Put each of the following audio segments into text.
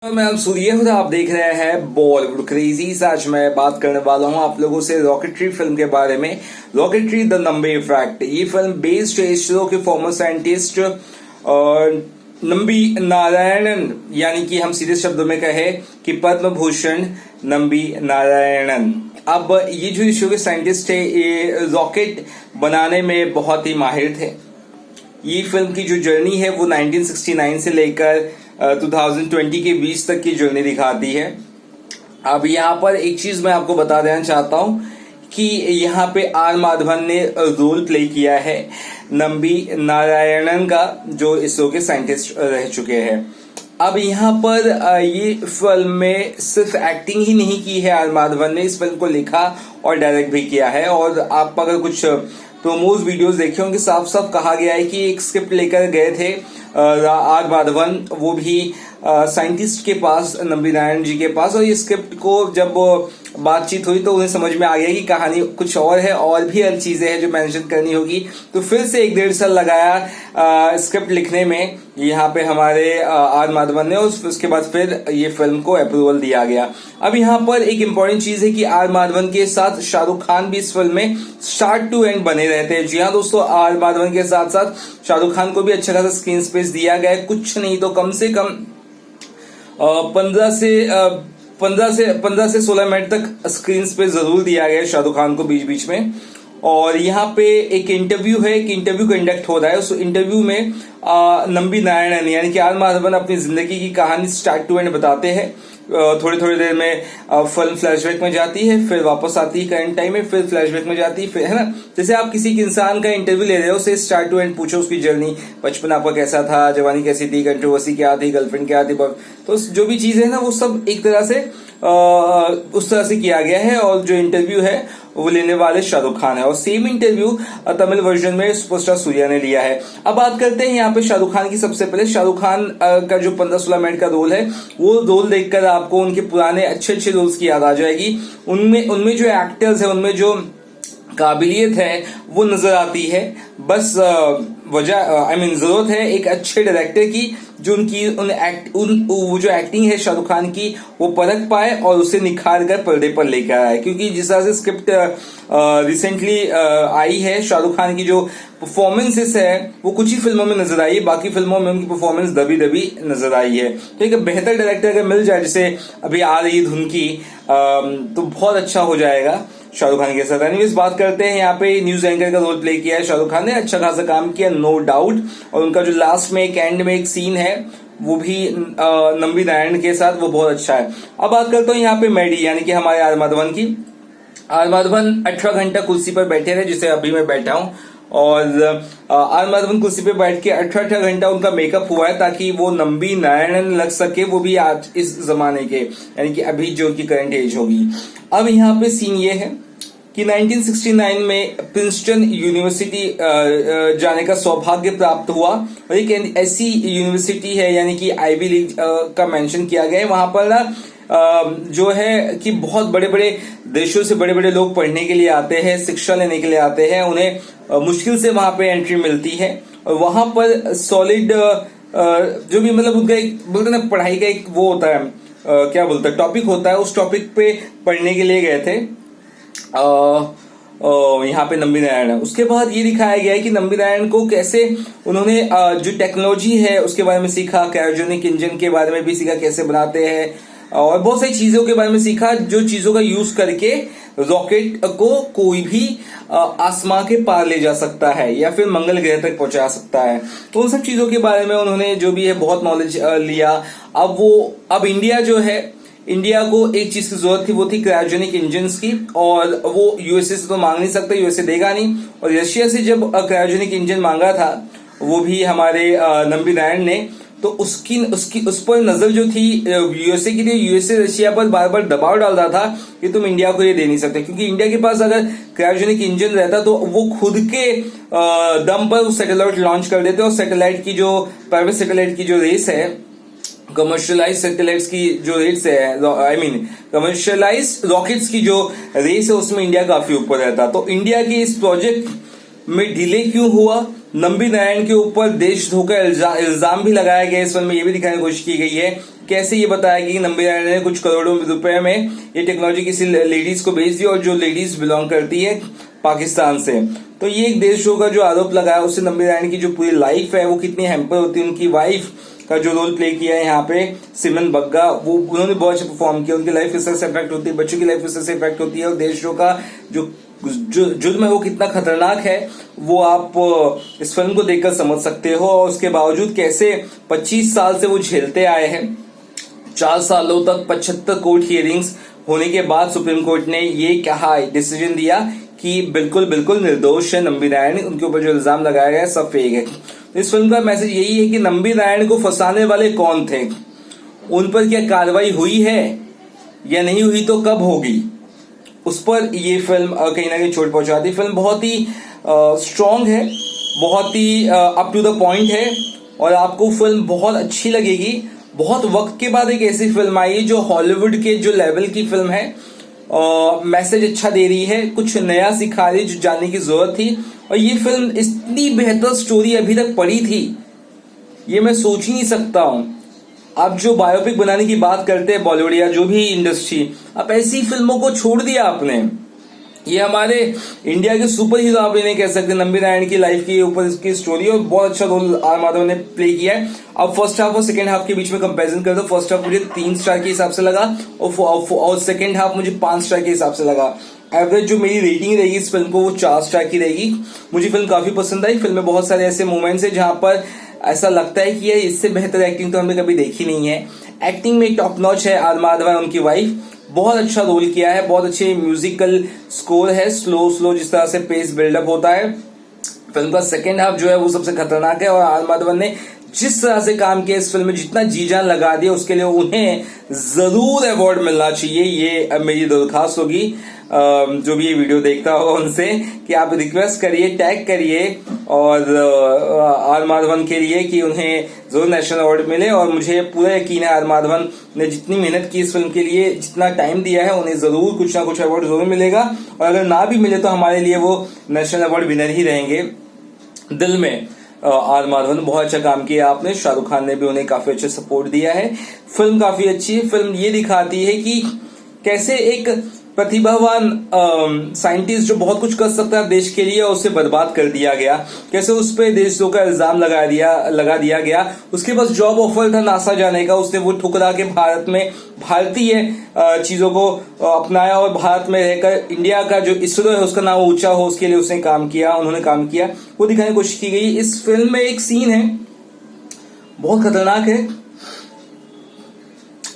मैं सूर्य हूँ, आप देख रहे हैं बॉलीवुड क्रेजीज। आज मैं बात करने वाला हूँ आप लोगों से रॉकेटरी फिल्म के बारे में। रॉकेटरी द नंबी इफेक्ट, ये फिल्म बेस्ड है इसरो के फॉर्मर साइंटिस्ट नंबी नारायणन, यानी कि हम सीधे शब्दों में कहे कि पद्म भूषण नंबी नारायणन। अब ये जो इसरो के साइंटिस्ट है, ये रॉकेट बनाने में बहुत ही माहिर थे। ये फिल्म की जो जर्नी है वो 1969 से लेकर 2020 के बीच तक की जर्नी दिखाती है। अब यहाँ पर एक चीज मैं आपको बता देना चाहता हूँ कि यहाँ पे आर माधवन ने रोल प्ले किया है नंबी नारायणन का, जो इसरो के साइंटिस्ट रह चुके हैं। अब यहाँ पर ये फिल्म में सिर्फ एक्टिंग ही नहीं की है आर माधवन ने, इस फिल्म को लिखा और डायरेक्ट भी किया है। और आप अगर कुछ प्रोमोज वीडियोस देखे होंगे, साफ साफ कहा गया है कि एक स्क्रिप्ट लेकर गए थे आर माधवन, वो भी साइंटिस्ट के पास, नंबी नारायण जी के पास। और ये स्क्रिप्ट को जब बातचीत हुई तो उन्हें समझ में आ गया कि कहानी कुछ और है और भी अलग चीजें हैं जो मेंशन करनी होगी। तो फिर से 1-1.5 साल लगाया स्क्रिप्ट लिखने में यहाँ पे हमारे आर माधवन ने, और उसके बाद फिर ये फिल्म को अप्रूवल दिया गया। अब यहाँ पर एक इंपॉर्टेंट चीज है कि आर माधवन के साथ शाहरुख खान भी इस फिल्म में स्टार्ट टू एंड बने रहते हैं। जी हाँ दोस्तों, आर माधवन के साथ साथ शाहरुख खान को भी अच्छा खासा स्क्रीन स्पेस दिया गया है। कुछ नहीं तो कम से कम 15 से 16 मिनट तक स्क्रीन स्पेस जरूर दिया गया है शाहरुख खान को बीच बीच में। और यहाँ पे एक इंटरव्यू कंडक्ट हो रहा है। उस इंटरव्यू में नंबी नारायणन यानी कि आर माधवन अपनी जिंदगी की कहानी स्टार्ट टू एंड बताते हैं। थोड़ी देर में फिल्म फ्लैशबैक में जाती है, फिर वापस आती है करंट टाइम में, फिर फ्लैशबैक में जाती है, फिर, है ना। जैसे आप किसी इंसान का इंटरव्यू ले रहे हो, उसे स्टार्ट टू एंड पूछो उसकी जर्नी, बचपन आपका कैसा था, जवानी कैसी थी, कंट्रोवर्सी क्या थी, गर्लफ्रेंड क्या थी, तो जो भी चीजें है ना वो सब एक तरह से उस तरह से किया गया है। और जो इंटरव्यू है वो लेने वाले शाहरुख खान है, और सेम इंटरव्यू तमिल वर्जन में सुपरस्टार सूर्या ने लिया है। अब बात करते हैं यहाँ पे शाहरुख खान की। सबसे पहले शाहरुख खान का जो 15-16 मिनट का रोल है, वो रोल देखकर आपको उनके पुराने अच्छे रोल्स की याद आ जाएगी। उनमें जो एक्टर्स है, उनमें जो काबिलियत है वो नजर आती है। बस जरूरत है एक अच्छे डायरेक्टर की, जो वो जो एक्टिंग है शाहरुख खान की वो परख पाए और उसे निखार कर पर्दे पर लेकर आए। क्योंकि जिस तरह से स्क्रिप्ट रिसेंटली आई है, शाहरुख खान की जो परफॉर्मेंसेस है वो कुछ ही फिल्मों में नजर आई है, बाकी फिल्मों में उनकी परफॉर्मेंस दबी दबी नजर आई है। तो एक बेहतर डायरेक्टर अगर मिल जाए, जैसे अभी आ रही धुन की, तो बहुत अच्छा हो जाएगा शाहरुख खान के साथ। एनीवेज बात करते हैं, यहाँ पे न्यूज एंकर का रोल प्ले किया है शाहरुख खान ने, अच्छा खासा काम किया नो डाउट। और उनका जो लास्ट में एक एंड में एक सीन है वो भी नंबी नारायण के साथ, वो बहुत अच्छा है। अब बात करता हूँ यहाँ पे मेडी यानी कि हमारे आर माधवन की। आर माधवन 18 घंटा कुर्सी पर बैठे रहे, जिसे अभी मैं बैठा हूँ। और आर माधवन कुर्सी पे बैठ के 18 घंटा उनका मेकअप हुआ है, ताकि वो नंबी नारायणन लग सके, वो भी आज इस जमाने के, यानी कि अभी जो उनकी करंट एज होगी। अब यहाँ पे सीन ये है कि 1969 में प्रिंसटन यूनिवर्सिटी जाने का सौभाग्य प्राप्त हुआ। और एक ऐसी यूनिवर्सिटी है, यानी कि आईवी लीग का मेंशन किया गया है। वहां पर ना जो है कि बहुत बड़े बड़े देशों से बड़े बड़े लोग पढ़ने के लिए आते हैं, शिक्षा लेने के लिए आते हैं। उन्हें मुश्किल से वहां पे एंट्री मिलती है। और वहां पर सॉलिड जो भी मतलब उनका एक बोलते ना पढ़ाई का एक वो होता है, क्या बोलते हैं, टॉपिक होता है, उस टॉपिक पे पढ़ने के लिए गए थे यहाँ पे नंबी नारायण। उसके बाद ये दिखाया गया है कि नंबी नारायण को कैसे उन्होंने जो टेक्नोलॉजी है उसके बारे में सीखा, क्रायोजेनिक इंजन के बारे में भी सीखा, कैसे बनाते हैं, और बहुत सारी चीजों के बारे में सीखा, जो चीजों का यूज करके रॉकेट को कोई भी आसमां के पार ले जा सकता है या फिर मंगल ग्रह तक पहुंचा सकता है। तो उन सब चीजों के बारे में उन्होंने जो भी है बहुत नॉलेज लिया। अब इंडिया जो है, इंडिया को एक चीज की जरूरत थी, वो थी क्रायोजेनिक इंजन्स की। और वो यूएसए से तो मांग नहीं सकता, यूएसए देगा नहीं। और रशिया से जब क्रायोजेनिक इंजन मांगा था, वो भी हमारे नंबी नारायण ने, तो उस पर नजर जो थी यूएसए की थी। यूएसए रशिया पर बार बार दबाव डाल रहा था कि तुम इंडिया को ये दे नहीं सकते, क्योंकि इंडिया के पास अगर क्रायोजेनिक इंजन रहता तो वो खुद के दम पर सैटेलाइट लॉन्च कर देते। और सैटेलाइट की जो प्राइवेट सैटेलाइट की जो रेस है, कमर्शियलाइज सैटेलाइट्स की जो रेस है, कमर्शियलाइज रॉकेट्स की जो रेस है, उसमें इंडिया काफी ऊपर रहता। तो इंडिया के इस प्रोजेक्ट में डिले क्यों हुआ, नंबी नारायण के ऊपर देशद्रोह का इल्जाम भी लगाया गया। इस फिल्म में ये भी दिखाने की कोशिश की गई है कैसे ये बताया कि नंबी नारायण ने कुछ करोड़ों रुपए में ये टेक्नोलॉजी किसी लेडीज को बेच दी, और जो लेडीज बिलोंग करती है पाकिस्तान से। तो ये एक देशद्रोह का जो आरोप लगाया, उससे नंबी नारायण की जो पूरी लाइफ है वो कितनी हैम्पर होती है। उनकी वाइफ का जो रोल प्ले किया है यहाँ पे सिमरन बग्गा, वो उन्होंने बहुत अच्छा परफॉर्म किया। उनकी लाइफ इस तरह से इफेक्ट होती है, बच्चों की लाइफ इस तरह से इफेक्ट होती है, और देशद्रोह का जो जुर्म है वो कितना खतरनाक है वो आप इस फिल्म को देखकर समझ सकते हो। और उसके बावजूद कैसे 25 साल से वो झेलते आए हैं, 4 सालों तक 75 कोर्ट हियरिंग्स होने के बाद सुप्रीम कोर्ट ने ये कहा, डिसीजन दिया कि बिल्कुल बिल्कुल निर्दोष है नंबी नारायण, उनके ऊपर जो इल्जाम लगाया गया है सब फेक है। तो इस फिल्म का मैसेज यही है कि नंबी नारायण को फंसाने वाले कौन थे, उन पर क्या कार्रवाई हुई है या नहीं हुई, तो कब होगी, उस पर ये फिल्म कहीं ना कहीं चोट पहुंचाती। फिल्म बहुत ही स्ट्रांग है, बहुत ही अप टू द पॉइंट है, और आपको फिल्म बहुत अच्छी लगेगी। बहुत वक्त के बाद एक ऐसी फिल्म आई है जो हॉलीवुड के जो लेवल की फिल्म है, मैसेज अच्छा दे रही है, कुछ नया सिखा रही है जो जानने की जरूरत थी। और ये फिल्म इतनी बेहतर स्टोरी अभी तक पड़ी थी ये मैं सोच ही नहीं सकता हूं। आप जो बायोपिक बनाने की बात करते हैं बॉलीवुड या जो भी इंडस्ट्री, आप ऐसी फिल्मों को छोड़ दिया आपने। ये हमारे इंडिया के सुपर हीरो आप नहीं कह सकते, नंबी नारायण की लाइफ के ऊपर इसकी स्टोरी, और बहुत अच्छा रोल आर माधव ने प्ले किया है। अब फर्स्ट हाफ और सेकंड हाफ के बीच में कंपैरिजन कर दो, फर्स्ट हाफ मुझे 3 स्टार के हिसाब से लगा और सेकंड हाफ मुझे 5 स्टार के हिसाब से लगा। एवरेज जो मेरी रेटिंग रहेगी इस फिल्म को वो 4 स्टार की रहेगी। मुझे फिल्म काफी पसंद आई। फिल्म में बहुत सारे ऐसे मोमेंट्स है जहां पर ऐसा लगता है कि ये इससे बेहतर एक्टिंग तो हमने कभी देखी नहीं है। एक्टिंग में टॉप नॉच है आर माधव और उनकी वाइफ, बहुत अच्छा रोल किया है, बहुत अच्छे म्यूजिकल स्कोर है, स्लो जिस तरह से पेस बिल्डअप होता है। फिल्म का सेकेंड हाफ जो है वो सबसे खतरनाक है, और आर माधवन ने जिस तरह से काम किया इस फिल्म में, जितना जी जान लगा दिया, उसके लिए उन्हें जरूर अवार्ड मिलना चाहिए। ये मेरी दरखास्त होगी जो भी ये वीडियो देखता होगा उनसे कि आप रिक्वेस्ट करिए, टैग करिए और आर माधवन के लिए कि उन्हें जरूर नेशनल अवार्ड मिले। और मुझे पूरा यकीन है आर माधवन ने जितनी मेहनत की इस फिल्म के लिए, जितना टाइम दिया है, उन्हें जरूर कुछ ना कुछ अवार्ड जरूर मिलेगा। और अगर ना भी मिले तो हमारे लिए वो नेशनल अवार्ड विनर ही रहेंगे दिल में। आर माधवन बहुत अच्छा काम किया आपने, शाहरुख खान ने भी उन्हें काफी अच्छा सपोर्ट दिया है। फिल्म काफी अच्छी है। फिल्म ये दिखाती है कि कैसे एक प्रतिभावान साइंटिस्ट जो बहुत कुछ कर सकता है देश के लिए, उसे बर्बाद कर दिया गया, कैसे उस पर देशद्रोह का इल्जाम लगा दिया गया। उसके पास जॉब ऑफर था नासा जाने का, उसने वो ठुकरा के भारत में भारतीय चीजों को अपनाया और भारत में रहकर इंडिया का जो इसरो है उसका नाम ऊंचा हो उसके लिए उसने काम किया, उन्होंने काम किया, वो दिखाने की कोशिश की गई। इस फिल्म में एक सीन है बहुत खतरनाक है।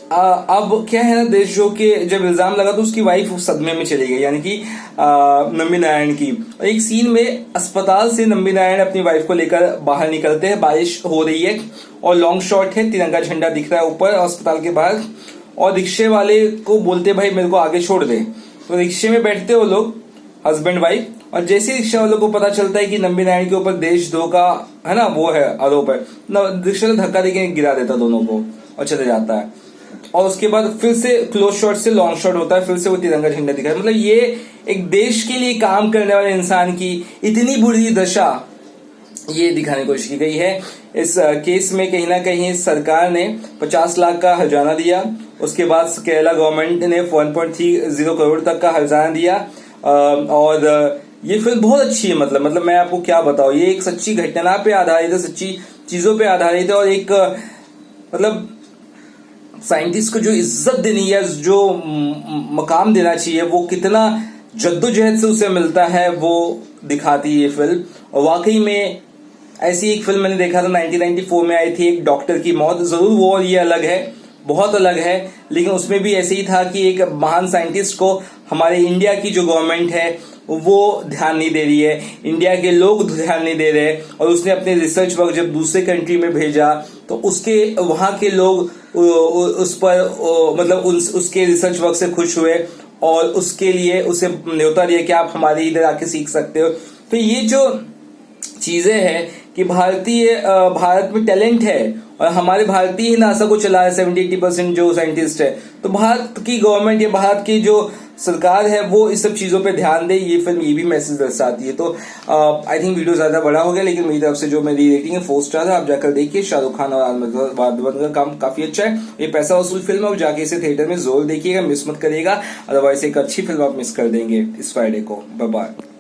अब क्या है ना, देशद्रोह के जब इल्जाम लगा तो उसकी वाइफ सदमे में चली गई, यानी कि नंबी नारायण की। एक सीन में अस्पताल से नंबी नारायण अपनी वाइफ को लेकर बाहर निकलते हैं, बारिश हो रही है और लॉन्ग शॉट है, तिरंगा झंडा दिख रहा है ऊपर अस्पताल के बाहर, और रिक्शे वाले को बोलते भाई मेरे को आगे छोड़ दे। तो रिक्शे में बैठते वो लोग हस्बैंड वाइफ, और जैसे ही रिक्शा वालों को पता चलता है कि नंबी नारायण के ऊपर देशद्रोह का है ना वो है आरोप है, रिक्शा वाला धक्का देके गिरा देता दोनों को और चले जाता है। और उसके बाद फिर से क्लोज शॉट से लॉन्ग शॉट होता है, फिर से वो तिरंगा झंडा दिखा है। मतलब ये एक देश के लिए काम करने वाले इंसान की इतनी बुरी दशा ये दिखाने की कोशिश की गई है। इस केस में कहीं ना कहीं सरकार ने 50 लाख का हर्जाना दिया, उसके बाद केरला गवर्नमेंट ने 1.30 करोड़ तक का हर्जाना दिया। और ये फिल्म बहुत अच्छी है। मतलब मैं आपको क्या बताऊं, ये एक सच्ची घटना पे आधारित है, सच्ची चीजों पे आधारित है, और एक मतलब साइंटिस्ट को जो इज्जत देनी है, जो मकाम देना चाहिए, वो कितना जद्दोजहद से उसे मिलता है वो दिखाती है ये फिल्म। और वाकई में ऐसी एक फिल्म मैंने देखा था 1994 में आई थी, एक डॉक्टर की मौत। जरूर वो और ये अलग है, बहुत अलग है, लेकिन उसमें भी ऐसे ही था कि एक महान साइंटिस्ट को हमारे इंडिया की जो गवर्नमेंट है वो ध्यान नहीं दे रही है, इंडिया के लोग ध्यान नहीं दे रहे, और उसने अपने रिसर्च वर्क जब दूसरे कंट्री में भेजा तो उसके वहां के लोग उस पर मतलब उसके रिसर्च वर्क से खुश हुए और उसके लिए उसे न्योता दिया कि आप हमारे इधर आके सीख सकते हो। तो ये जो चीजें हैं कि भारत में टैलेंट है, और हमारे भारतीय ही नासा को चला है, 70-80% जो साइंटिस्ट है। तो भारत की गवर्नमेंट या भारत की जो सरकार है वो इस सब चीजों पे ध्यान दे, ये फिल्म ये भी मैसेज दर्शाती है। तो आई थिंक वीडियो ज्यादा बड़ा हो गया, लेकिन मेरी तरफ से जो मेरी रेटिंग है 4 स्टार है। आप जाकर देखिए, शाहरुख खान और आनंद वाधवन का काम काफी अच्छा है। ये पैसा वसूल फिल्म है, और जाके इसे थिएटर में जरूर देखिएगा, मिस मत करिएगा, अदरवाइज एक अच्छी फिल्म आप मिस कर देंगे इस फ्राइडे को। Bye bye.